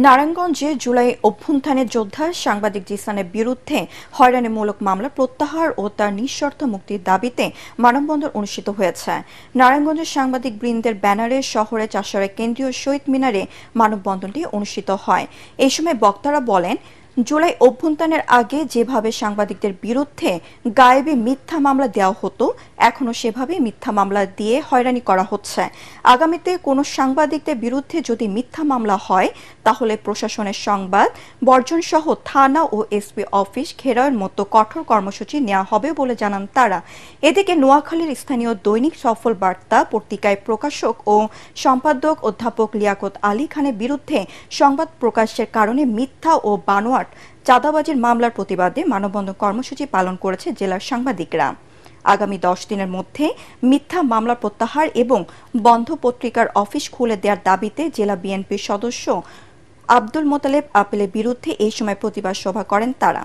নারায়ণগঞ্জে জুলাই অভ্যুত্থানের যোদ্ধা সাংবাদিক জিসানের বিরুদ্ধে হয়রানিমূলক মামলা প্রত্যাহার ও তার নিঃশর্ত মুক্তির দাবিতে মানববন্ধন অনুষ্ঠিত হয়েছে। নারায়ণগঞ্জের সাংবাদিক বৃন্দের ব্যানারে শহরে চাষাঢ়া কেন্দ্রীয় শহীদ মিনারে মানববন্ধনটি অনুষ্ঠিত হয়। এই সময় বক্তারা বলেন, জুলাই অভ্যুত্থানের আগে যেভাবে সাংবাদিকদের বিরুদ্ধে গায়েবী মিথ্যা মামলা দেওয়া হতো, এখনো সেভাবে মিথ্যা মামলা দিয়ে হয়রানি করা হচ্ছে। আগামীতে কোনো সাংবাদিকদের বিরুদ্ধে যদি মিথ্যা মামলা হয়, তাহলে প্রশাসনের সংবাদ বর্জন সহ থানা ও এসপি অফিস ঘেরাওয়ের মতো কঠোর কর্মসূচি নেওয়া হবে বলে জানান তারা। এদিকে নোয়াখালীর স্থানীয় দৈনিক সফল বার্তা পত্রিকায় প্রকাশক ও সম্পাদক অধ্যাপক লিয়াকত আলী খানের বিরুদ্ধে সংবাদ প্রকাশের কারণে মিথ্যা ও বানোয়াট চাঁদাবাজির মামলার প্রতিবাদে মানববন্ধন কর্মসূচি পালন করেছে জেলার সাংবাদিকরা। আগামী 10 দিনের মধ্যে মিথ্যা মামলা প্রত্যাহার এবং বন্ধ পত্রিকার অফিস খুলে দেওয়ার দাবিতে জেলা বিএনপির সদস্য আব্দুল মোতালেব আপেলের বিরুদ্ধে এই সময় প্রতিবাদ সভা করেন তারা।